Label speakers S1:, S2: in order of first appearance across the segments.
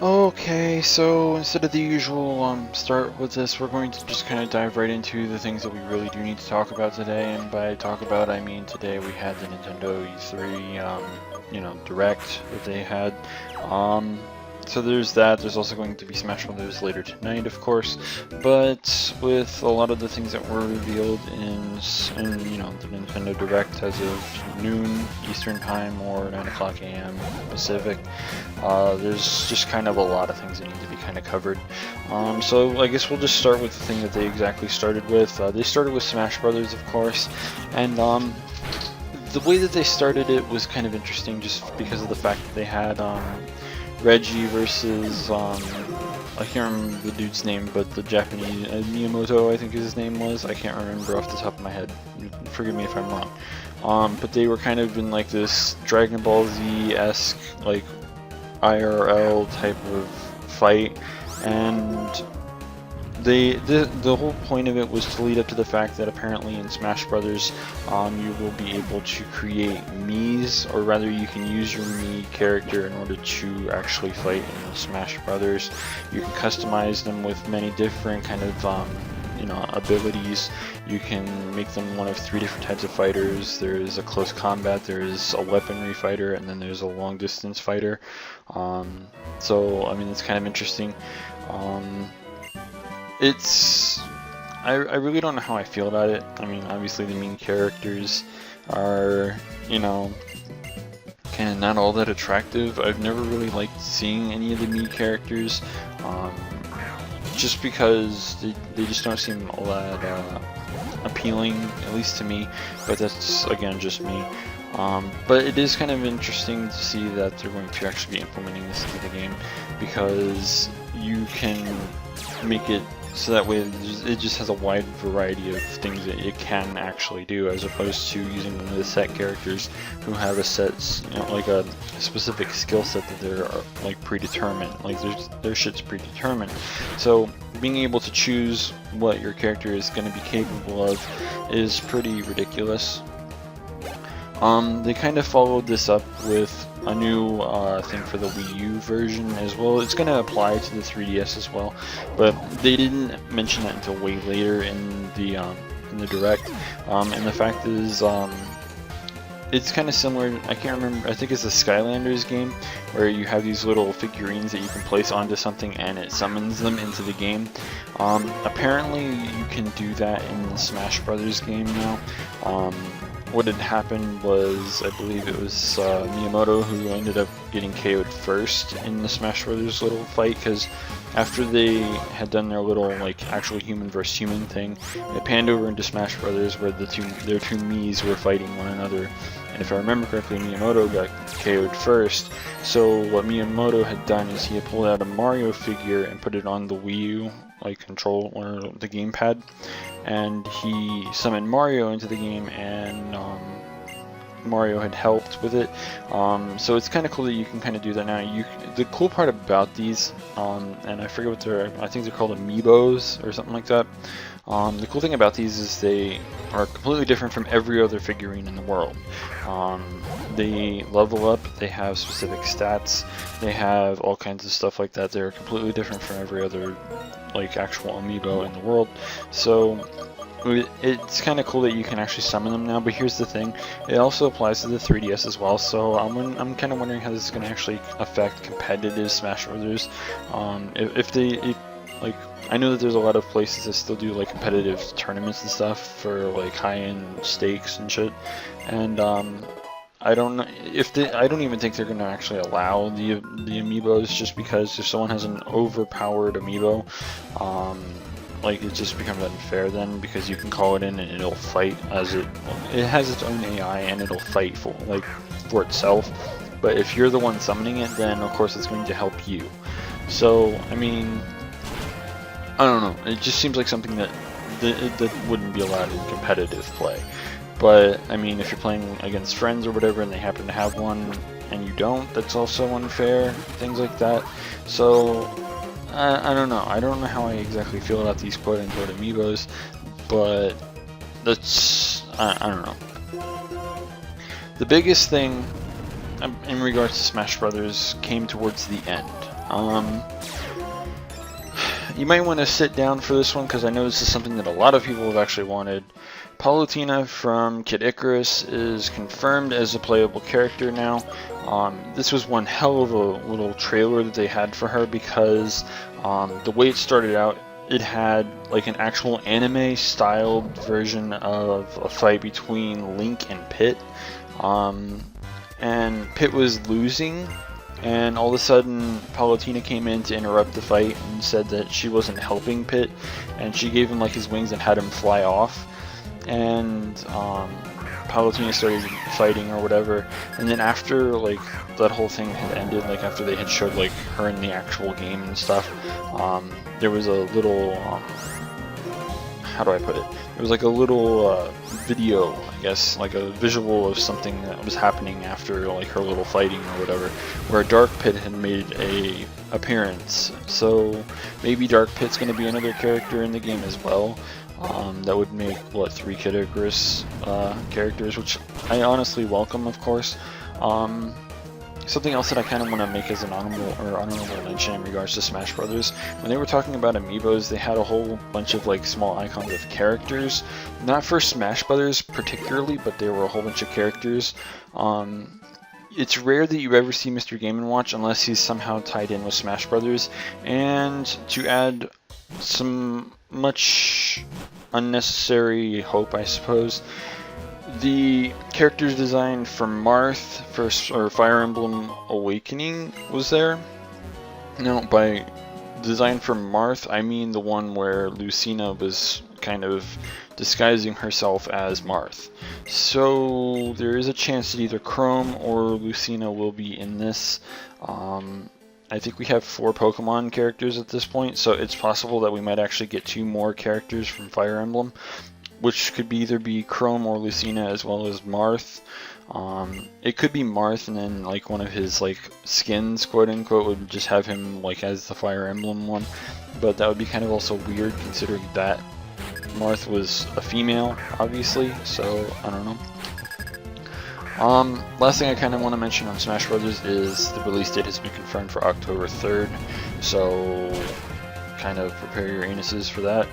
S1: Okay, so instead of the usual start with this, we're going to just kind of dive right into the things that we really do need to talk about today. And by talk about, I mean today we had the Nintendo E3, Direct that they had. So there's that. There's also going to be Smash Bros. Later tonight, of course. But with a lot of the things that were revealed in the Nintendo Direct as of noon Eastern Time or 9 o'clock a.m. Pacific, there's just kind of a lot of things that need to be kind of covered. So I guess we'll just start with the thing that they exactly started with. They started with Smash Brothers, of course, and the way that they started it was kind of interesting, just because of the fact that they had Reggie versus I can't remember the dude's name, but the Japanese Miyamoto, I think his name was. I can't remember off the top of my head. Forgive me if I'm wrong. But they were kind of in like this Dragon Ball Z-esque like IRL type of fight, and the whole point of it was to lead up to the fact that apparently in Smash Brothers, you will be able to create Miis, or rather you can use your Mii character in order to actually fight in Smash Brothers. You can customize them with many different kind of abilities. You can make them one of 3 different types of fighters. There's a close combat, there's a weaponry fighter, and then there's a long distance fighter. So I mean, it's kind of interesting. I really don't know how I feel about it. I mean, obviously the main characters are, kind of not all that attractive. I've never really liked seeing any of the Mii characters, just because they just don't seem all that appealing, at least to me, but that's, again, just me. But it is kind of interesting to see that they're going to actually be implementing this into the game, because you can make it so that way it just has a wide variety of things that it can actually do, as opposed to using one of the set characters who have a set, like a specific skill set that they're like predetermined, like their shit's predetermined. So being able to choose what your character is going to be capable of is pretty ridiculous. They kind of followed this up with a new thing for the Wii U version as well. It's going to apply to the 3DS as well, but they didn't mention that until way later in the Direct. And the fact is, it's kind of similar. I can't remember. I think it's the Skylanders game where you have these little figurines that you can place onto something and it summons them into the game. Apparently, you can do that in the Smash Brothers game now. What had happened was, I believe it was Miyamoto who ended up getting KO'd first in the Smash Brothers little fight, because after they had done their little like actual human versus human thing, it panned over into Smash Brothers where their two Miis were fighting one another. And if I remember correctly, Miyamoto got KO'd first. So what Miyamoto had done is he had pulled out a Mario figure and put it on the Wii U like control or the gamepad, and he summoned Mario into the game, and Mario had helped with it. So it's kind of cool that you can kind of do that now. The cool part about these, and I forget what I think they're called amiibos or something like that. The cool thing about these is they are completely different from every other figurine in the world. They level up, they have specific stats, they have all kinds of stuff like that. They're completely different from every other like actual amiibo in the world. So it's kind of cool that you can actually summon them now, but here's the thing, it also applies to the 3DS as well, so I'm kind of wondering how this is going to actually affect competitive Smash Brothers. Like, I know that there's a lot of places that still do like competitive tournaments and stuff for like high-end stakes and shit, and I don't know if I don't even think they're going to actually allow the amiibos, just because if someone has an overpowered amiibo, like it just becomes unfair then, because you can call it in and it'll fight as it has its own AI and it'll fight for itself. But if you're the one summoning it, then of course it's going to help you. So I mean, I don't know. It just seems like something that wouldn't be allowed in competitive play. But I mean, if you're playing against friends or whatever and they happen to have one and you don't, that's also unfair. Things like that. So I don't know. I don't know how I exactly feel about these quote-unquote amiibos, but that's I don't know. The biggest thing in regards to Smash Brothers came towards the end. You might want to sit down for this one because I know this is something that a lot of people have actually wanted. Palutena from Kid Icarus is confirmed as a playable character now. This was one hell of a little trailer that they had for her because the way it started out, it had like an actual anime styled version of a fight between Link and Pit. And Pit was losing, and all of a sudden Palutena came in to interrupt the fight and said that she wasn't helping Pit, and she gave him like his wings and had him fly off. And Palutena started fighting or whatever, and then after like that whole thing had ended, like after they had showed like her in the actual game and stuff, there was a little how do I put it? It was like a little video, I guess, like a visual of something that was happening after like her little fighting or whatever, where Dark Pit had made a appearance. So maybe Dark Pit's going to be another character in the game as well. That would make, what, 3 Kid Icarus characters, which I honestly welcome, of course. Something else that I kind of want to make as an honorable mention in regards to Smash Bros. When they were talking about amiibos, they had a whole bunch of like small icons of characters. Not for Smash Bros. Particularly, but there were a whole bunch of characters. It's rare that you ever see Mr. Game & Watch unless he's somehow tied in with Smash Bros. And to add some much unnecessary hope, I suppose, the character's design for Marth or Fire Emblem Awakening was there. Now, by design for Marth, I mean the one where Lucina was kind of disguising herself as Marth. So there is a chance that either Chrome or Lucina will be in this. I think we have 4 Pokemon characters at this point, so it's possible that we might actually get 2 more characters from Fire Emblem, which could either be Chrome or Lucina as well as Marth. It could be Marth and then like one of his like skins, quote unquote, would just have him like as the Fire Emblem one, but that would be kind of also weird considering that Marth was a female, obviously, so I don't know. Last thing I kind of want to mention on Smash Bros. Is the release date has been confirmed for October 3rd, so kind of prepare your anuses for that.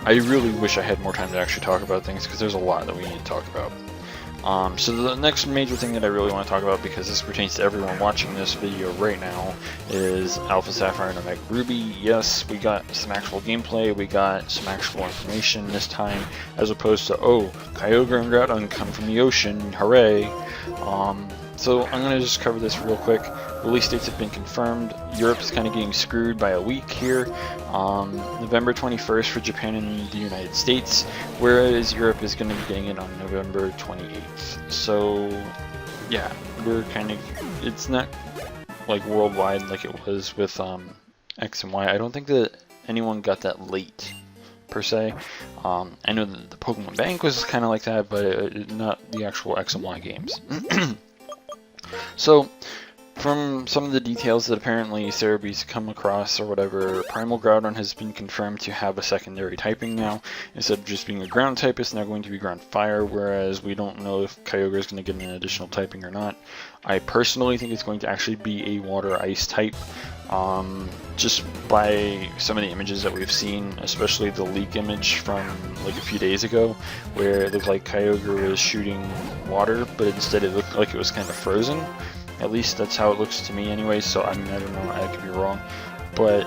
S1: I really wish I had more time to actually talk about things because there's a lot that we need to talk about. So the next major thing that I really want to talk about, because this pertains to everyone watching this video right now, is AlphaSapphire and OmegaRuby. Yes, we got some actual gameplay, we got some actual information this time, as opposed to, oh, Kyogre and Groudon come from the ocean, hooray! So I'm going to just cover this real quick. Release dates have been confirmed. Europe's kind of getting screwed by a week here. November 21st for Japan and the United States, whereas Europe is going to be getting it on November 28th. So yeah, we're kind of, it's not like worldwide like it was with X and Y. I don't think that anyone got that late per se. I know that the Pokemon Bank was kind of like that, but not the actual X and Y games. So, from some of the details that apparently Serebii's come across or whatever, Primal Groudon has been confirmed to have a secondary typing now. Instead of just being a ground type, it's now going to be ground fire, whereas we don't know if Kyogre is going to get an additional typing or not. I personally think it's going to actually be a water ice type. Just by some of the images that we've seen, especially the leak image from like a few days ago, where it looked like Kyogre was shooting water, but instead it looked like it was kind of frozen. At least that's how it looks to me anyway, so I mean, I don't know, I could be wrong. But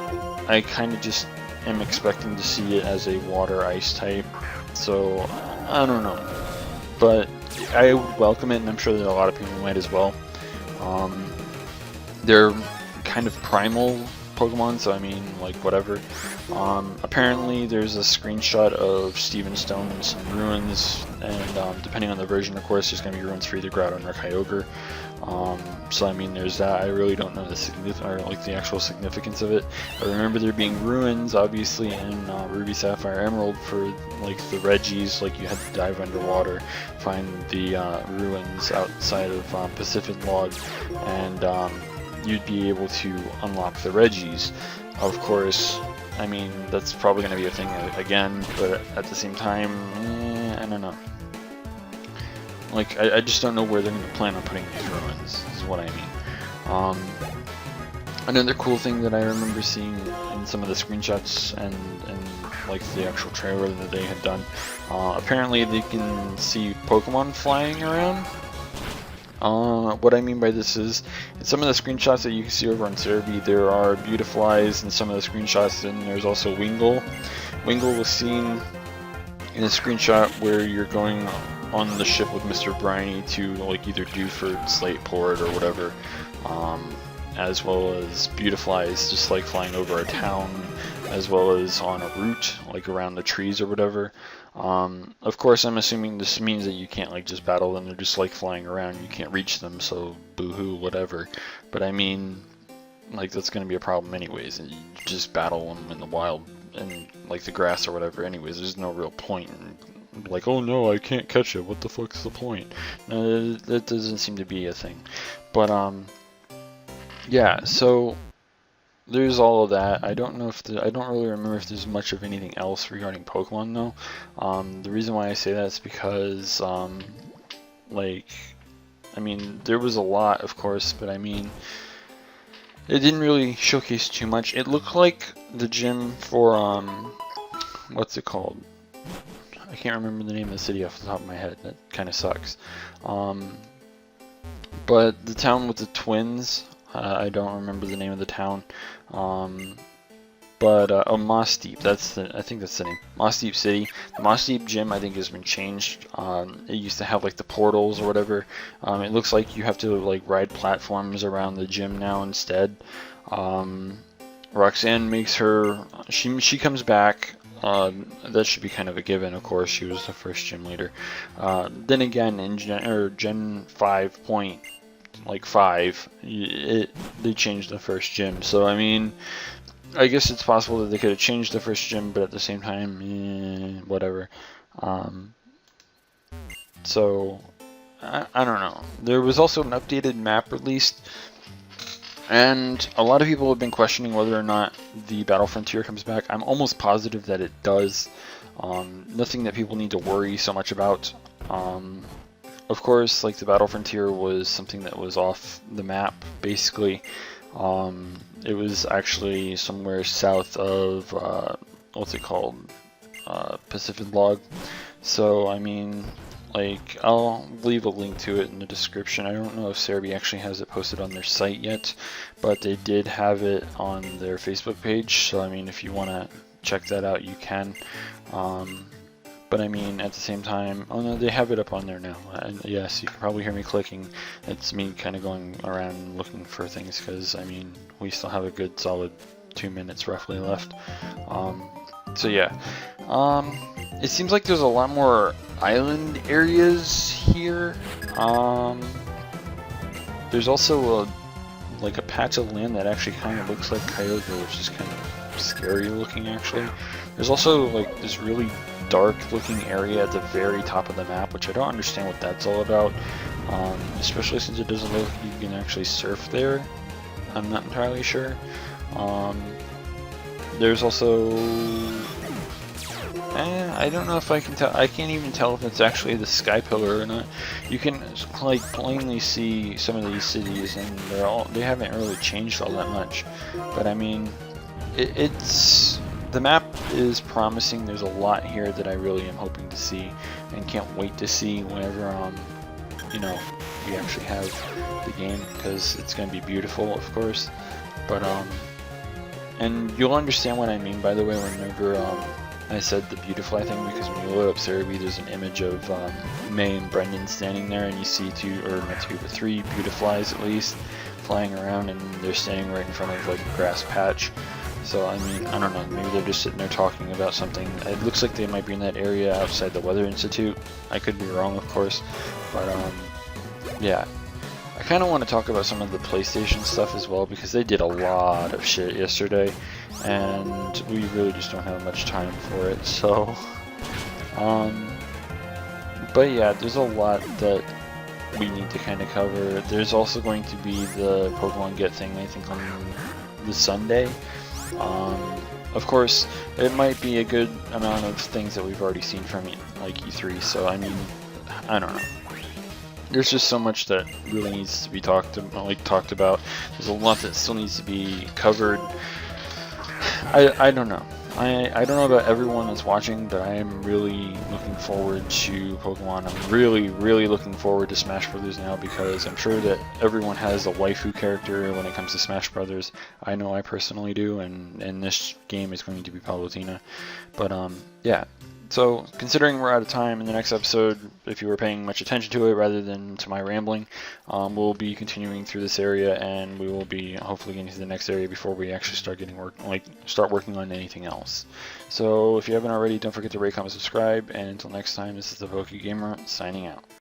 S1: I kind of just am expecting to see it as a water ice type, so I don't know. But I would welcome it, and I'm sure that a lot of people might as well. They're kind of primal Pokemon, so I mean, like, whatever. Apparently there's a screenshot of Steven Stone and some ruins, and depending on the version, of course, there's going to be ruins for either Groudon or Kyogre. So I mean, there's that. I really don't know the actual significance of it. I remember there being ruins, obviously, in Ruby, Sapphire, Emerald for like the Regis. Like you had to dive underwater, find the ruins outside of Pacific Log, and you'd be able to unlock the Regis. Of course, I mean, that's probably going to be a thing again, but at the same time, I don't know. Like, I just don't know where they're going to plan on putting these ruins, is what I mean. Another cool thing that I remember seeing in some of the screenshots and like the actual trailer that they had done, apparently they can see Pokemon flying around. What I mean by this is, in some of the screenshots that you can see over on Serebii, there are Beautiflies, and some of the screenshots, and there's also Wingull. Wingull was seen in a screenshot where you're going on the ship with Mr. Briny to like either Dewford, Slateport, or whatever, as well as Beautiflies just like flying over a town, as well as on a route like around the trees or whatever. Of course, I'm assuming this means that you can't like just battle them. They're just like flying around. You can't reach them, so boo-hoo, whatever. But I mean, like that's going to be a problem anyways. You just battle them in the wild and like the grass or whatever. Anyways, there's no real point. Like, oh no, I can't catch it. What the fuck's the point? That doesn't seem to be a thing. But yeah. So there's all of that. I don't know if I don't really remember if there's much of anything else regarding Pokemon though. The reason why I say that is because like, I mean, there was a lot, of course, but I mean, it didn't really showcase too much. It looked like the gym for what's it called? I can't remember the name of the city off the top of my head. That kind of sucks. But the town with the twins, I don't remember the name of the town. Oh, Moss Deep, I think that's the name. Moss Deep City. The Moss Deep gym, I think, has been changed. It used to have like the portals or whatever. It looks like you have to like ride platforms around the gym now instead. Roxanne makes her, she comes back. That should be kind of a given, of course. She was the first gym leader. Then again, in Gen 5.5, they changed the first gym. So I mean, I guess it's possible that they could have changed the first gym, but at the same time, whatever. So I don't know. There was also an updated map released, and a lot of people have been questioning whether or not the Battle Frontier comes back. I'm almost positive that it does. Nothing that people need to worry so much about. Of course, like the Battle Frontier was something that was off the map, basically. It was actually somewhere south of, what's it called? Pacific Log. So, I mean, like, I'll leave a link to it in the description. I don't know if Serebii actually has it posted on their site yet, but they did have it on their Facebook page. So, I mean, if you want to check that out, you can. But I mean, at the same time, oh no, they have it up on there now. Yes, you can probably hear me clicking. It's me kind of going around looking for things, because I mean, we still have a good solid 2 minutes roughly left. So yeah, it seems like there's a lot more island areas here. There's also like a patch of land that actually kind of looks like Kyogre, which is kind of scary looking actually. There's also like this really dark looking area at the very top of the map, which I don't understand what that's all about, especially since it doesn't look like you can actually surf there. I'm not entirely sure. There's also, I don't know if I can tell. I can't even tell if it's actually the Sky Pillar or not. You can like plainly see some of these cities, and they haven't really changed all that much. But I mean, it's the map is promising. There's a lot here that I really am hoping to see, and can't wait to see whenever you know, we actually have the game, because it's going to be beautiful, of course. But and you'll understand what I mean, by the way, whenever I said the Beautifly thing, because when you load up Serebii, there's an image of May and Brendan standing there, and you see three Beautiflies at least flying around, and they're standing right in front of like a grass patch. So I mean, I don't know, maybe they're just sitting there talking about something. It looks like they might be in that area outside the Weather Institute. I could be wrong, of course, but yeah. I kind of want to talk about some of the PlayStation stuff as well, because they did a lot of shit yesterday, and we really just don't have much time for it. So, but yeah, there's a lot that we need to kind of cover. There's also going to be the Pokemon Get thing, I think, on the Sunday. Of course, it might be a good amount of things that we've already seen from like E3, so I mean, I don't know. there's just so much that really needs to be talked about. There's a lot that still needs to be covered. I don't know. I don't know about everyone that's watching, but I am really looking forward to Pokemon. I'm really looking forward to Smash Brothers now, because I'm sure that everyone has a waifu character when it comes to Smash Brothers. I know I personally do, and this game is going to be Palutena. But yeah. So, considering we're out of time, in the next episode, if you were paying much attention to it rather than to my rambling, we'll be continuing through this area, and we will be hopefully getting to the next area before we actually start start working on anything else. So, if you haven't already, don't forget to rate, comment, subscribe, and until next time, this is the PokeGamer signing out.